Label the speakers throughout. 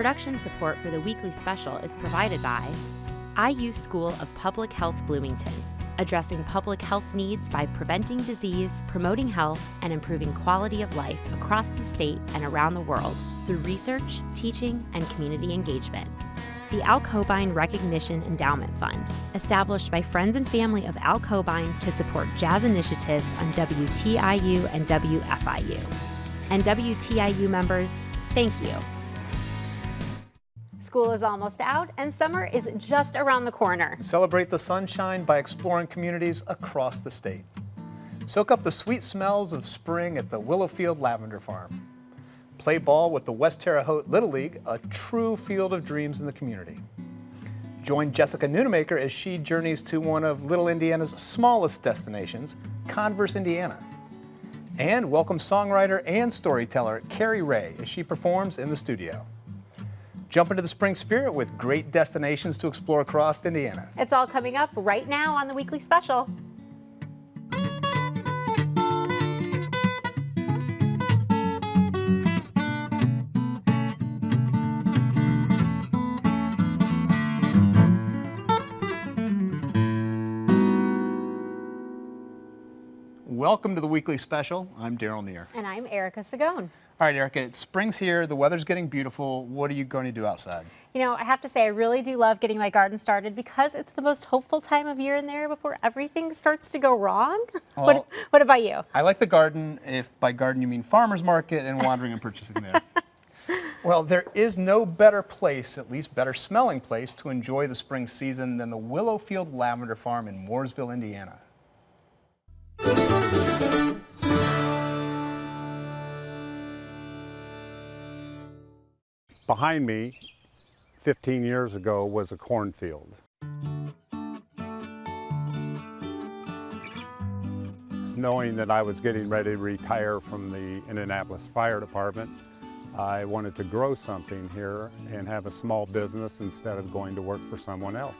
Speaker 1: Production support for the weekly special is provided by IU School of Public Health Bloomington, addressing public health needs by preventing disease, promoting health, and improving quality of life across the state and around the world through research, teaching, and community engagement. The Al Cobain Recognition Endowment Fund, established by friends and family of Al Cobain to support jazz initiatives on WTIU and WFIU. And WTIU members, thank you. School is almost out and summer is just around the corner.
Speaker 2: Celebrate the sunshine by exploring communities across the state. Soak up the sweet smells of spring at the Willowfield Lavender Farm. Play ball with the West Terre Haute Little League, a true field of dreams in the community. Join Jessica Nunemaker as she journeys to one of Little Indiana's smallest destinations, Converse, Indiana. And welcome songwriter and storyteller Cari Ray as she performs in the studio. Jump into the spring spirit with great destinations to explore across Indiana.
Speaker 1: It's all coming up right now on the weekly special.
Speaker 2: Welcome to the weekly special. I'm Daryl Neer.
Speaker 1: And I'm Erica Sagone.
Speaker 2: All right, Erica, spring's here, the weather's getting beautiful. What are you going to do outside?
Speaker 1: You know, I have to say I really do love getting my garden started because it's the most hopeful time of year in there before everything starts to go wrong.
Speaker 2: Well,
Speaker 1: what about you?
Speaker 2: I like the garden, if by garden you mean farmer's market and wandering and purchasing there. Well, there is no better place, at least better smelling place, to enjoy the spring season than the Willowfield Lavender Farm in Mooresville, Indiana.
Speaker 3: Behind me, 15 years ago, was a cornfield. Knowing that I was getting ready to retire from the Indianapolis Fire Department, I wanted to grow something here and have a small business instead of going to work for someone else.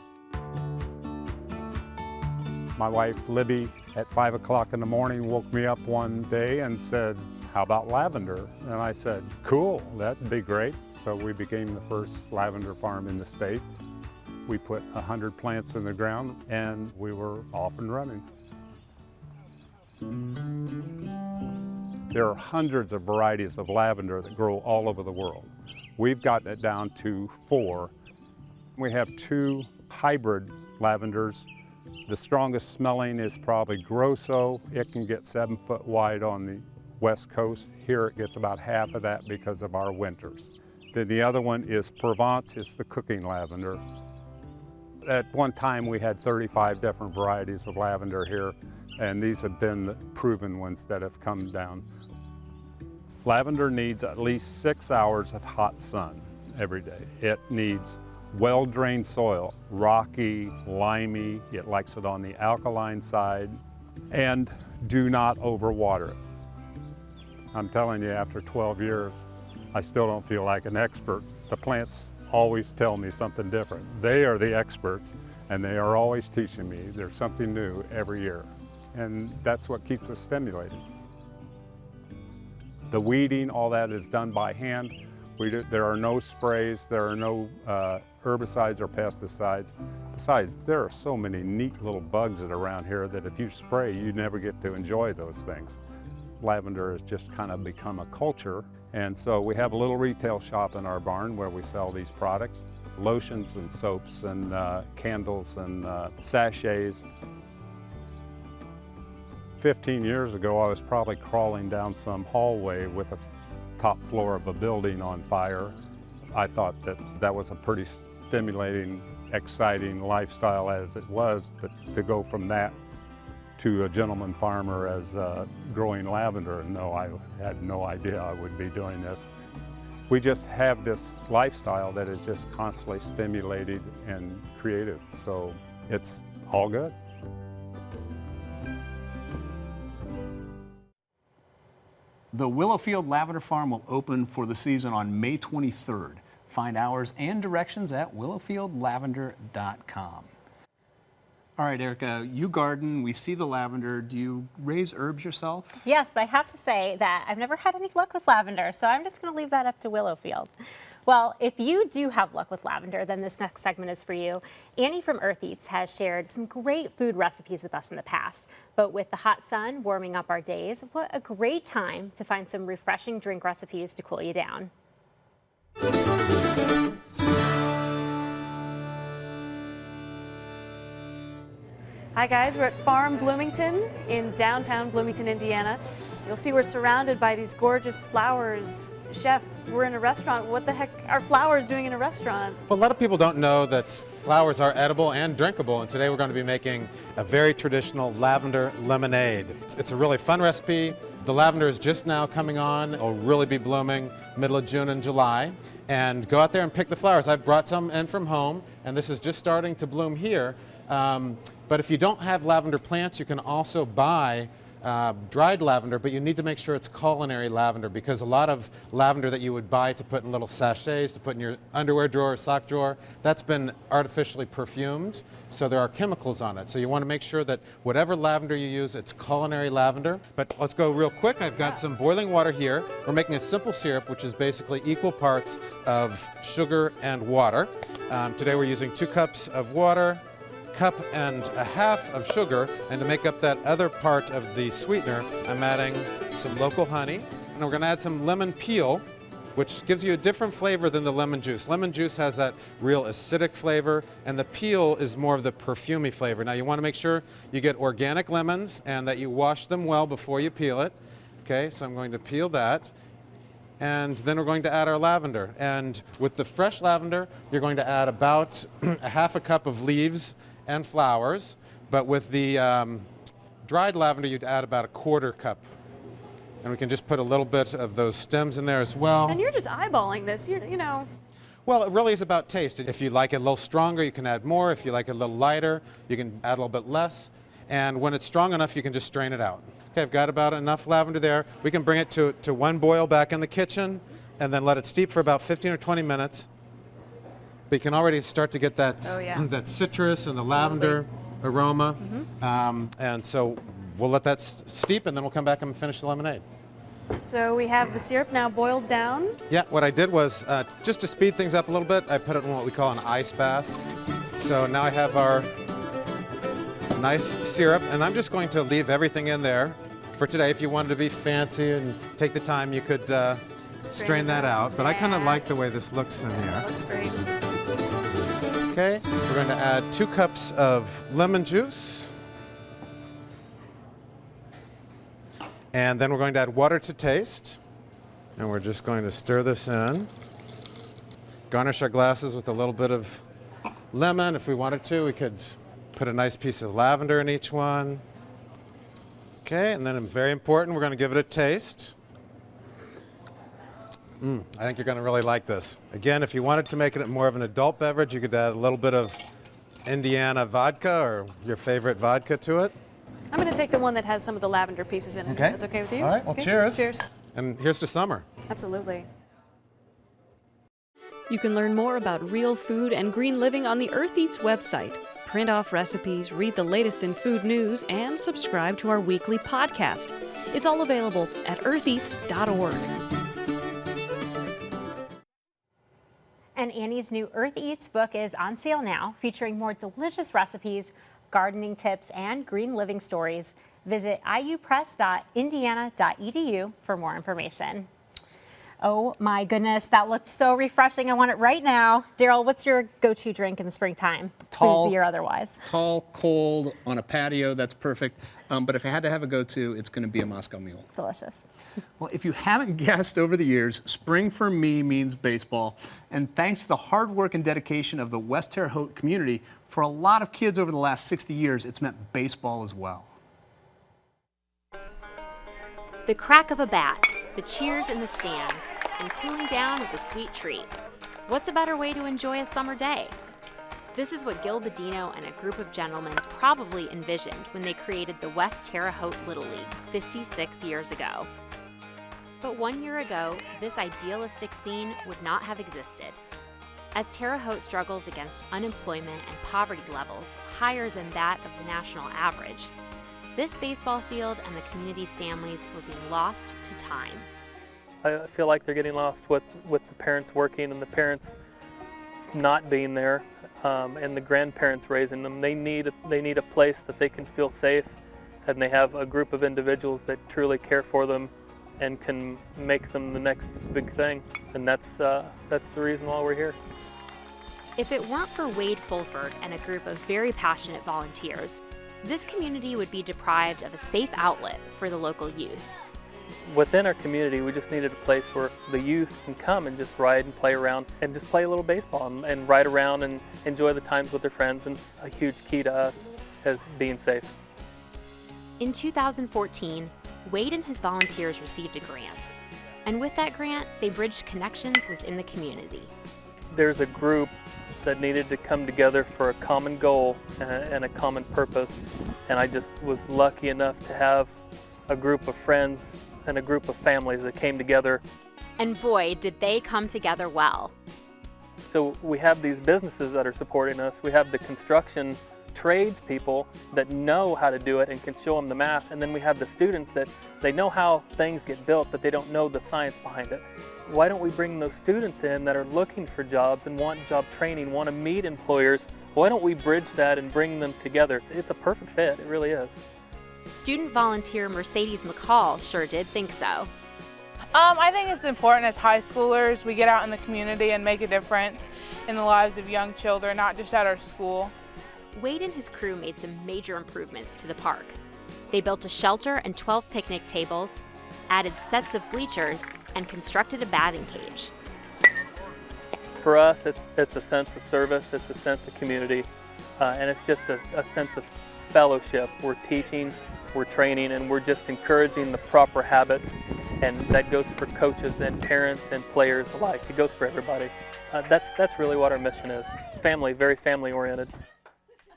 Speaker 3: My wife, Libby, at 5 o'clock in the morning woke me up one day and said, "How about lavender?" And I said, "Cool, that'd be great." So we became the first lavender farm in the state. We put 100 plants in the ground and we were off and running. There are hundreds of varieties of lavender that grow all over the world. We've gotten it down to 4. We have 2 hybrid lavenders. The strongest smelling is probably Grosso. It can get 7 foot wide on the West Coast. Here it gets about half of that because of our winters. Then the other one is Provence. It's the cooking lavender. At one time we had 35 different varieties of lavender here, and these have been the proven ones that have come down. Lavender needs at least 6 hours of hot sun every day. It needs well-drained soil, rocky, limey. It likes it on the alkaline side, and do not overwater it. I'm telling you, after 12 years, I still don't feel like an expert. The plants always tell me something different. They are the experts, and they are always teaching me. There's something new every year, and that's what keeps us stimulated. The weeding, all that is done by hand. There are no sprays, there are no herbicides or pesticides. Besides, there are so many neat little bugs that are around here that if you spray, you never get to enjoy those things. Lavender has just kind of become a culture, and so we have a little retail shop in our barn where we sell these products, lotions and soaps and candles and sachets. 15 years ago, I was probably crawling down some hallway with a top floor of a building on fire. I thought that that was a pretty stimulating, exciting lifestyle as it was, but to go from that to a gentleman farmer as growing lavender, no, I had no idea I would be doing this. We just have this lifestyle that is just constantly stimulated and creative, so it's all good.
Speaker 2: The Willowfield Lavender Farm will open for the season on May 23rd. Find hours and directions at willowfieldlavender.com. All right, Erica, you garden, we see the lavender. Do you raise herbs yourself?
Speaker 1: Yes, but I have to say that I've never had any luck with lavender, so I'm just going to leave that up to Willowfield. Well, if you do have luck with lavender, then this next segment is for you. Annie from Earth Eats has shared some great food recipes with us in the past. But with the hot sun warming up our days, what a great time to find some refreshing drink recipes to cool you down.
Speaker 4: Hi guys, we're at Farm Bloomington in downtown Bloomington, Indiana. You'll see we're surrounded by these gorgeous flowers. Chef, we're in a restaurant. What the heck are flowers doing in a restaurant?
Speaker 5: Well, a lot of people don't know that flowers are edible and drinkable, and today we're going to be making a very traditional lavender lemonade. It's a really fun recipe. The lavender is just now coming on. It'll really be blooming middle of June and July. And go out there and pick the flowers. I've brought some in from home, and this is just starting to bloom here. But if you don't have lavender plants, you can also buy dried lavender, but you need to make sure it's culinary lavender, because a lot of lavender that you would buy to put in little sachets to put in your underwear drawer or sock drawer, that's been artificially perfumed, so there are chemicals on it. So you want to make sure that whatever lavender you use, it's culinary lavender. But let's go real quick. I've got some boiling water here. We're making a simple syrup, which is basically equal parts of sugar and water. Today we're using 2 cups of water, cup and a half of sugar, and to make up that other part of the sweetener, I'm adding some local honey, and we're going to add some lemon peel, which gives you a different flavor than the lemon juice. Lemon juice has that real acidic flavor, and the peel is more of the perfumey flavor. Now you want to make sure you get organic lemons and that you wash them well before you peel it. Okay, so I'm going to peel that. And then we're going to add our lavender. And with the fresh lavender, you're going to add about a half a cup of leaves and flowers, but with the dried lavender, you'd add about a 1/4 cup. And we can just put a little bit of those stems in there as well.
Speaker 4: And you're just eyeballing this, you know.
Speaker 5: Well, it really is about taste. If you like it a little stronger, you can add more. If you like it a little lighter, you can add a little bit less. And when it's strong enough, you can just strain it out. Okay, I've got about enough lavender there. We can bring it to 1 boil back in the kitchen and then let it steep for about 15 or 20 minutes. But you can already start to get that, that citrus and the lavender aroma. And so we'll let that steep, and then we'll come back and finish the lemonade.
Speaker 4: So we have the syrup now boiled down.
Speaker 5: Yeah, what I did was, just to speed things up a little bit, I put it in what we call an ice bath. So now I have our nice syrup, and I'm just going to leave everything in there for today. If you wanted to be fancy and take the time, you could strain that out. But I kind of like the way this looks in here.
Speaker 4: Looks great.
Speaker 5: Okay, we're going to add 2 cups of lemon juice. And then we're going to add water to taste. And we're just going to stir this in. Garnish our glasses with a little bit of lemon. If we wanted to, we could put a nice piece of lavender in each one. Okay, and then very important, we're going to give it a taste. I think you're going to really like this. Again, if you wanted to make it more of an adult beverage, you could add a little bit of Indiana vodka or your favorite vodka to it.
Speaker 4: I'm going to take the one that has some of the lavender pieces in it.
Speaker 5: Okay.
Speaker 4: That's okay with you?
Speaker 5: All right, well,
Speaker 4: okay.
Speaker 5: cheers.
Speaker 4: Cheers.
Speaker 5: And here's to summer.
Speaker 4: Absolutely.
Speaker 6: You can learn more about real food and green living on the Earth Eats website. Print off recipes, read the latest in food news, and subscribe to our weekly podcast. It's all available at eartheats.org.
Speaker 1: And Annie's new Earth Eats book is on sale now, featuring more delicious recipes, gardening tips, and green living stories. Visit iupress.indiana.edu for more information. Oh my goodness, that looked so refreshing. I want it right now. Daryl, what's your go-to drink in the springtime?
Speaker 7: Tall,
Speaker 1: boozy or otherwise?
Speaker 7: Tall, cold, on a patio, that's perfect. But if I had to have a go-to, it's going to be a Moscow Mule.
Speaker 1: Delicious.
Speaker 2: Well, if you haven't guessed over the years, spring for me means baseball. And thanks to the hard work and dedication of the West Terre Haute community, for a lot of kids over the last 60 years, it's meant baseball as well.
Speaker 1: The crack of a bat, the cheers in the stands, and cooling down with a sweet treat. What's a better way to enjoy a summer day? This is what Gil Bedino and a group of gentlemen probably envisioned when they created the West Terre Haute Little League 56 years ago. But 1 year ago, this idealistic scene would not have existed. As Terre Haute struggles against unemployment and poverty levels higher than that of the national average, this baseball field and the community's families were being lost to time.
Speaker 8: I feel like they're getting lost with the parents working and the parents not being there, and the grandparents raising them. They need a place that they can feel safe, and they have a group of individuals that truly care for them and can make them the next big thing. And that's the reason why we're here.
Speaker 1: If it weren't for Wade Fulford and a group of very passionate volunteers, this community would be deprived of a safe outlet for the local youth.
Speaker 8: Within our community, we just needed a place where the youth can come and just ride and play around and just play a little baseball and ride around and enjoy the times with their friends. And a huge key to us is being safe.
Speaker 1: In 2014, Wade and his volunteers received a grant. And with that grant, they bridged connections within the community.
Speaker 8: There's a group that needed to come together for a common goal and a common purpose. And I just was lucky enough to have a group of friends and a group of families that came together.
Speaker 1: And boy, did they come together well.
Speaker 8: So we have these businesses that are supporting us. We have the construction tradespeople that know how to do it and can show them the math. And then we have the students that they know how things get built, but they don't know the science behind it. Why don't we bring those students in that are looking for jobs and want job training, want to meet employers? Why don't we bridge that and bring them together? It's a perfect fit, it really is.
Speaker 1: Student volunteer Mercedes McCall sure did think so.
Speaker 9: I think it's important as high schoolers we get out in the community and make a difference in the lives of young children, not just at our school.
Speaker 1: Wade and his crew made some major improvements to the park. They built a shelter and 12 picnic tables, added sets of bleachers, and constructed a batting cage.
Speaker 8: For us, it's a sense of service, it's a sense of community, and it's just a sense of fellowship. We're teaching, we're training, and we're just encouraging the proper habits, and that goes for coaches and parents and players alike. It goes for everybody. That's really what our mission is. Family, very family oriented.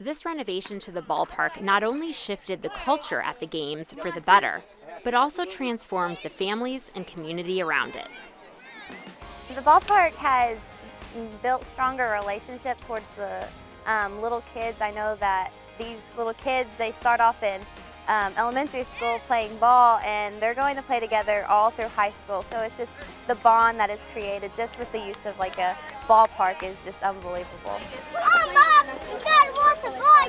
Speaker 1: This renovation to the ballpark not only shifted the culture at the games for the better, but also transformed the families and community around it.
Speaker 10: The ballpark has built stronger relationship towards the little kids. I know that these little kids, they start off in elementary school playing ball, and they're going to play together all through high school. So it's just the bond that is created just with the use of like a ballpark is just unbelievable.
Speaker 11: Mom, you gotta watch the ball,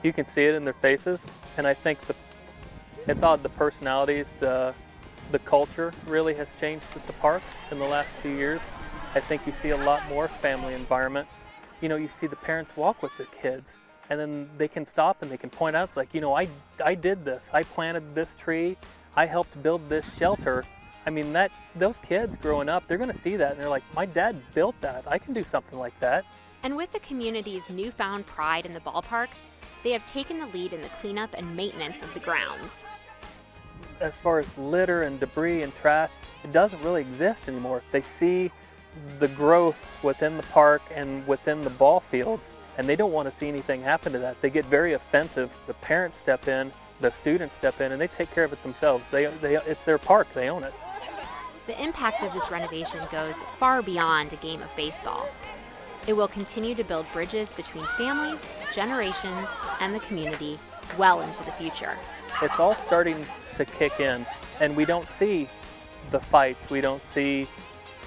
Speaker 8: You can see it in their faces, and I think it's odd, the personalities, the culture really has changed at the park in the last few years. I think you see a lot more family environment. You know, you see the parents walk with their kids, and then they can stop and they can point out, it's like, you know, I did this, I planted this tree, I helped build this shelter. I mean, those kids growing up, they're gonna see that and they're like, my dad built that, I can do something like that.
Speaker 1: And with the community's newfound pride in the ballpark, they have taken the lead in the cleanup and maintenance of the grounds.
Speaker 8: As far as litter and debris and trash, it doesn't really exist anymore. They see the growth within the park and within the ball fields, and they don't want to see anything happen to that. They get very offensive. The parents step in, the students step in, and they take care of it themselves. It's their park, they own it.
Speaker 1: The impact of this renovation goes far beyond a game of baseball. It will continue to build bridges between families, generations, and the community well into the future.
Speaker 8: It's all starting to kick in, and we don't see the fights. We don't see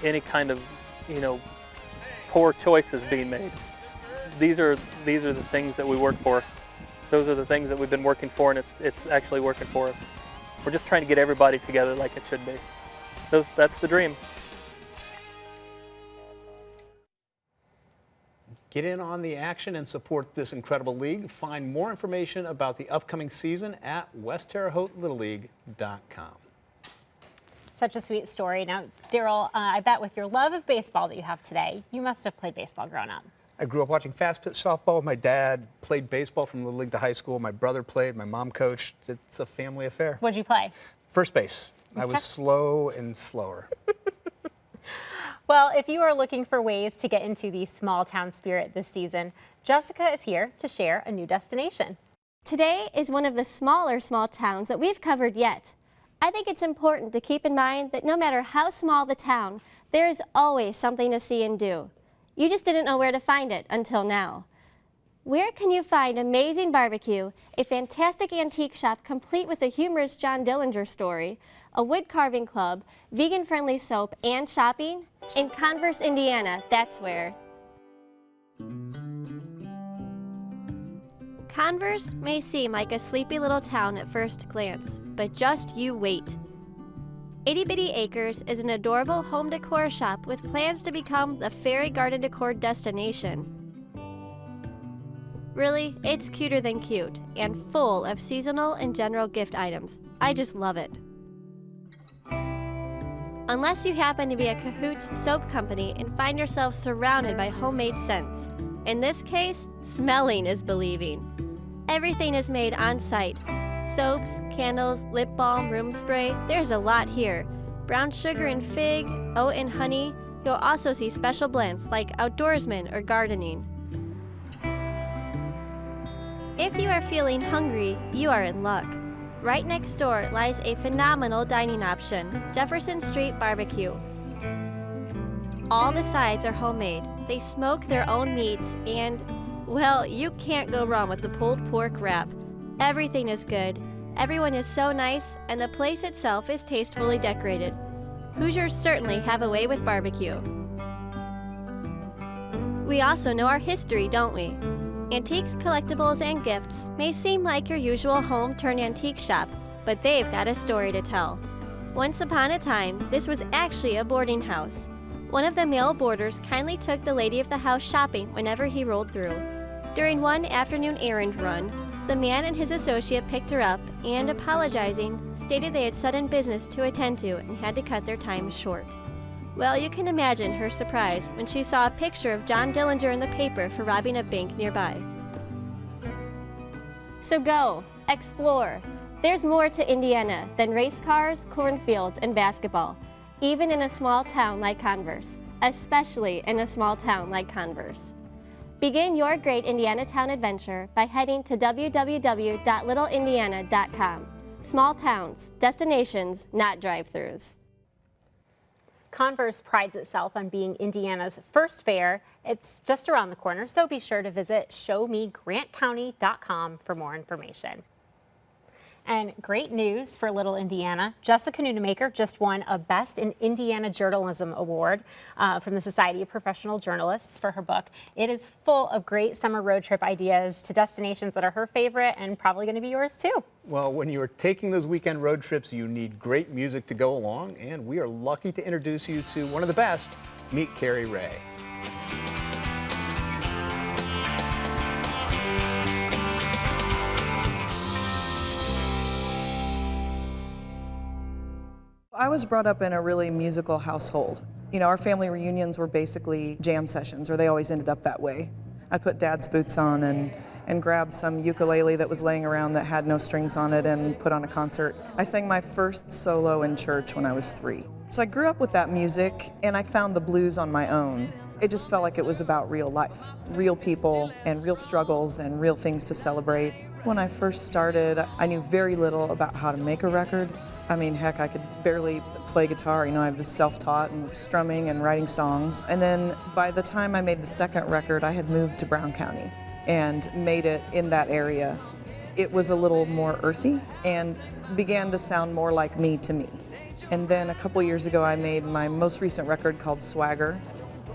Speaker 8: any kind of, you know, poor choices being made. These are the things that we work for. Those are the things that we've been working for, and it's actually working for us. We're just trying to get everybody together like it should be. That's the dream.
Speaker 2: Get in on the action and support this incredible league. Find more information about the upcoming season at westterrehotelittleLeague.com.
Speaker 12: Such a sweet story. Now, Daryl, I bet with your love of baseball that you have today, you must have played baseball growing up.
Speaker 2: I grew up watching fast pitch softball with my dad, played baseball from Little League to high school. My brother played, my mom coached. It's a family affair.
Speaker 12: What'd you play?
Speaker 2: First base. I was slow and slower.
Speaker 12: Well, if you are looking for ways to get into the small town spirit this season, Jessica is here to share a new destination.
Speaker 11: Today is one of the smaller small towns that we've covered yet. I think it's important to keep in mind that no matter how small the town, there is always something to see and do. You just didn't know where to find it until now. Where can you find amazing barbecue, a fantastic antique shop complete with a humorous John Dillinger story, a wood carving club, vegan-friendly soap, and shopping? In Converse, Indiana, that's where. Converse may seem like a sleepy little town at first glance, but just you wait. Itty Bitty Acres is an adorable home decor shop with plans to become the fairy garden decor destination. Really, it's cuter than cute, and full of seasonal and general gift items. I just love it. Unless you happen to be a Cahoots soap company and find yourself surrounded by homemade scents. In this case, smelling is believing. Everything is made on site. Soaps, candles, lip balm, room spray, there's a lot here. Brown sugar and fig, oat and honey. You'll also see special blends like outdoorsman or gardening. If you are feeling hungry, you are in luck. Right next door lies a phenomenal dining option, Jefferson Street Barbecue. All the sides are homemade. They smoke their own meats and, well, you can't go wrong with the pulled pork wrap. Everything is good, everyone is so nice, and the place itself is tastefully decorated. Hoosiers certainly have a way with barbecue. We also know our history, don't we? Antiques, collectibles, and gifts may seem like your usual home-turned-antique shop, but they've got a story to tell. Once upon a time, this was actually a boarding house. One of the male boarders kindly took the lady of the house shopping whenever he rolled through. During one afternoon errand run, the man and his associate picked her up and, apologizing, stated they had sudden business to attend to and had to cut their time short. Well, you can imagine her surprise when she saw a picture of John Dillinger in the paper for robbing a bank nearby. So go, explore. There's more to Indiana than race cars, cornfields, and basketball, even in a small town like Converse, especially in a small town like Converse. Begin your great Indiana town adventure by heading to www.littleindiana.com. Small towns, destinations, not drive-thrus.
Speaker 12: Converse prides itself on being Indiana's first fair. It's just around the corner, so be sure to visit showmegrantcounty.com for more information. And great news for Little Indiana. Jessica Nunemaker just won a Best in Indiana Journalism Award from the Society of Professional Journalists for her book. It is full of great summer road trip ideas to destinations that are her favorite and probably going to be yours too.
Speaker 2: Well, when you're taking those weekend road trips, you need great music to go along, and we are lucky to introduce you to one of the best. Meet Cari Ray.
Speaker 13: I was brought up in a really musical household. You know, our family reunions were basically jam sessions, or they always ended up that way. I'd put Dad's boots on and grab some ukulele that was laying around that had no strings on it and put on a concert. I sang my first solo in church when I was 3. So I grew up with that music, and I found the blues on my own. It just felt like it was about real life, real people and real struggles and real things to celebrate. When I first started, I knew very little about how to make a record. I mean, heck, I could barely play guitar. You know, I was self-taught and strumming and writing songs. And then by the time I made the second record, I had moved to Brown County and made it in that area. It was a little more earthy and began to sound more like me to me. And then a couple years ago, I made my most recent record called Swagger.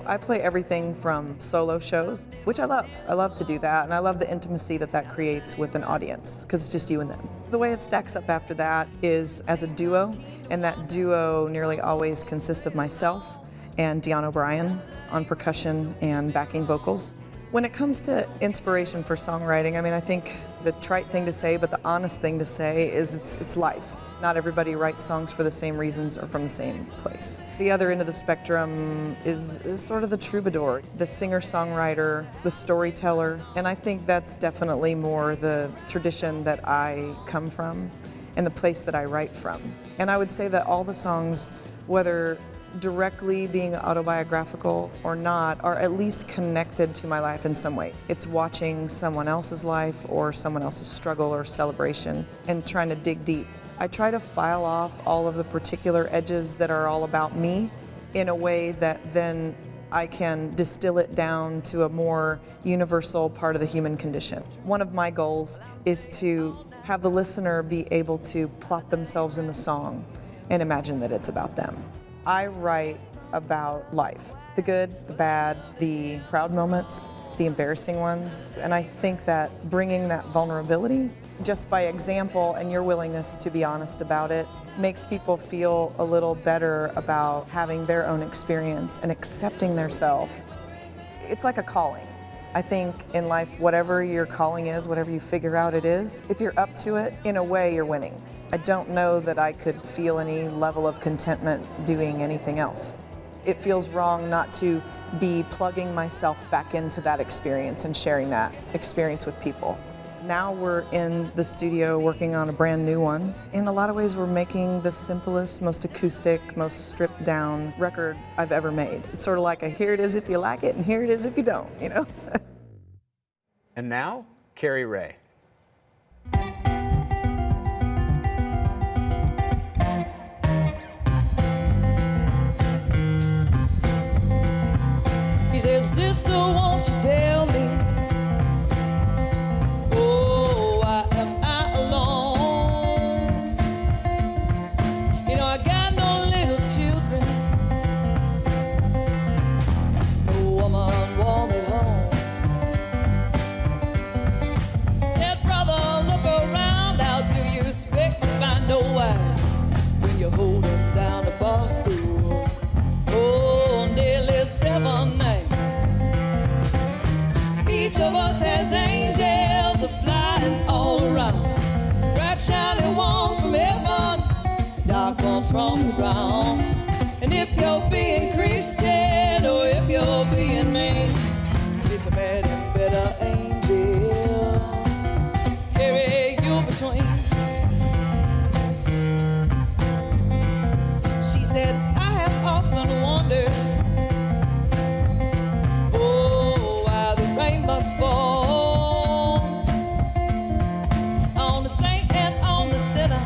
Speaker 13: I play everything from solo shows, which I love. I love to do that, and I love the intimacy that that creates with an audience, because it's just you and them. The way it stacks up after that is as a duo, and that duo nearly always consists of myself and Deon O'Brien on percussion and backing vocals. When it comes to inspiration for songwriting, I mean, I think the trite thing to say, but the honest thing to say is it's life. Not everybody writes songs for the same reasons or from the same place. The other end of the spectrum is sort of the troubadour, the singer-songwriter, the storyteller, and I think that's definitely more the tradition that I come from and the place that I write from. And I would say that all the songs, whether directly being autobiographical or not, are at least connected to my life in some way. It's watching someone else's life or someone else's struggle or celebration and trying to dig deep. I try to file off all of the particular edges that are all about me in a way that then I can distill it down to a more universal part of the human condition. One of my goals is to have the listener be able to plop themselves in the song and imagine that it's about them. I write about life, the good, the bad, the proud moments, the embarrassing ones, and I think that bringing that vulnerability just by example and your willingness to be honest about it makes people feel a little better about having their own experience and accepting their self. It's like a calling. I think in life, whatever your calling is, whatever you figure out it is, if you're up to it, in a way you're winning. I don't know that I could feel any level of contentment doing anything else. It feels wrong not to be plugging myself back into that experience and sharing that experience with people. Now we're in the studio working on a brand new one. In a lot of ways, we're making the simplest, most acoustic, most stripped down record I've ever made. It's sort of like a here it is if you like it and here it is if you don't, you know?
Speaker 2: And now, Cari Ray.
Speaker 14: He said, sister, won't you tell me, oh, why am I alone? You know, I got no little children, no woman warm at home. Said, brother, look around, how do you expect to find no wife when you're holding down a bar stool? Oh, nearly 7 nights. Each of us has angels flying all around. Bright shining ones from heaven, dark ones from the ground. And if you're being Christian or if you're being mean, it's a bad and better angels carry you between. She said, I have often wondered, must fall on the saint and on the sinner.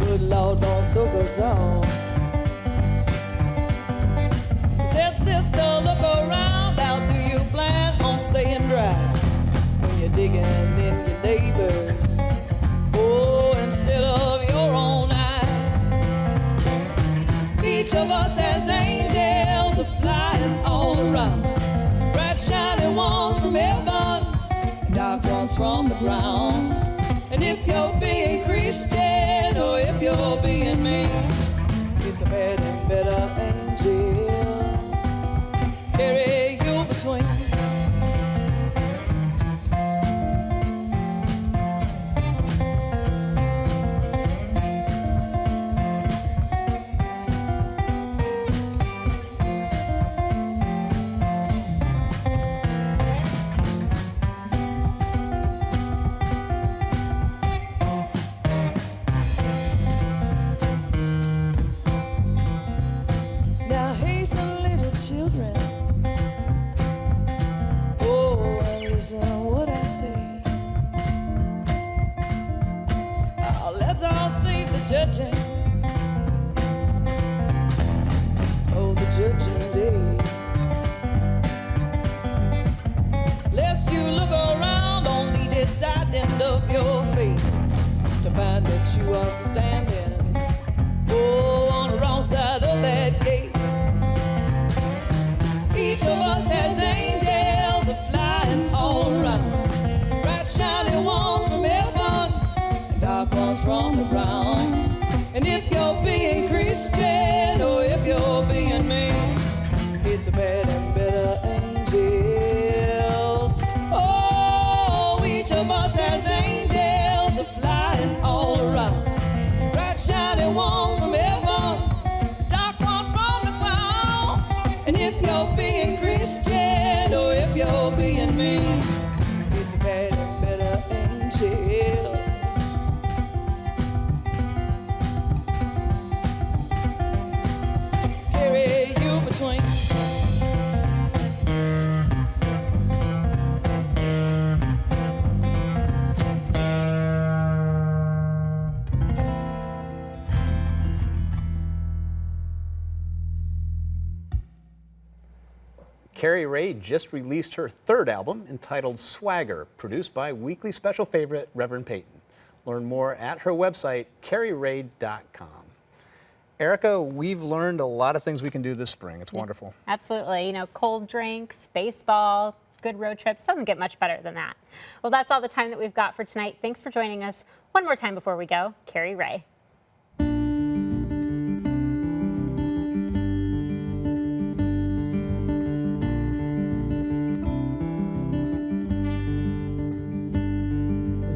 Speaker 14: Good Lord, don't soak us all. Said, sister, look around. How do you plan on staying dry when you're digging in your neighbors? Oh, instead of your own eye. Each of us has angels flying all around. Bright shining ones from heaven, dark ones from the ground. And if you're being Christian or if you're being mean, it's a bad and better angels carry you between. Judging for the judging day. Lest you look around on the deciding of your fate to find that you are standing, oh, on the wrong side of that gate. Each of us has angels flying all around. Bright shining ones from heaven, dark ones from the ground. And if you're being Christian or if you're being mean, it's a bad and better angels. Oh, each of us has angels flying all around. Bright shining ones from heaven, dark ones from the ground. And if you're being Christian or if you're being mean, it's a bad and better angels. Between.
Speaker 2: Cari Ray just released her third album entitled Swagger, produced by weekly special favorite Reverend Peyton. Learn more at her website, cariray.com. Erica, we've learned a lot of things we can do this spring. It's wonderful.
Speaker 12: Absolutely. You know, cold drinks, baseball, good road trips. Doesn't get much better than that. Well, that's all the time that we've got for tonight. Thanks for joining us. One more time before we go, Cari Ray.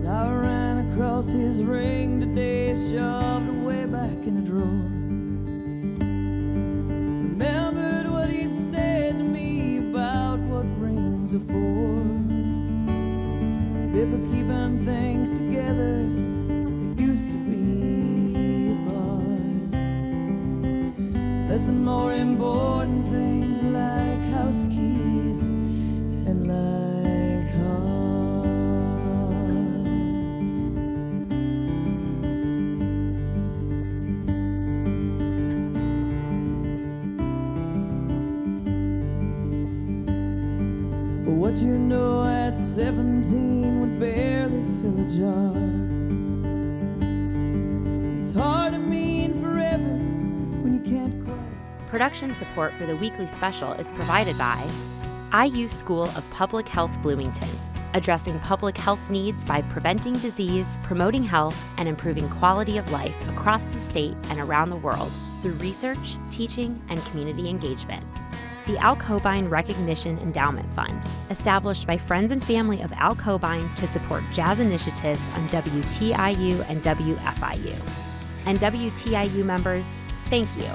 Speaker 14: Well, I ran across his ring today, shoved away back in a drawer. Remembered what he'd said to me about what rings are for. They're for keeping things together, they used to be apart. Less and more important things like house keys and like hearts. What you know at 17 would barely fill a jar. It's hard to mean forever when you can't quite.
Speaker 1: Production support for the weekly special is provided by IU School of Public Health Bloomington, addressing public health needs by preventing disease, promoting health, and improving quality of life across the state and around the world through research, teaching, and community engagement. The Al Cobain Recognition Endowment Fund, established by friends and family of Al Cobain to support jazz initiatives on WTIU and WFIU. And WTIU members, thank you.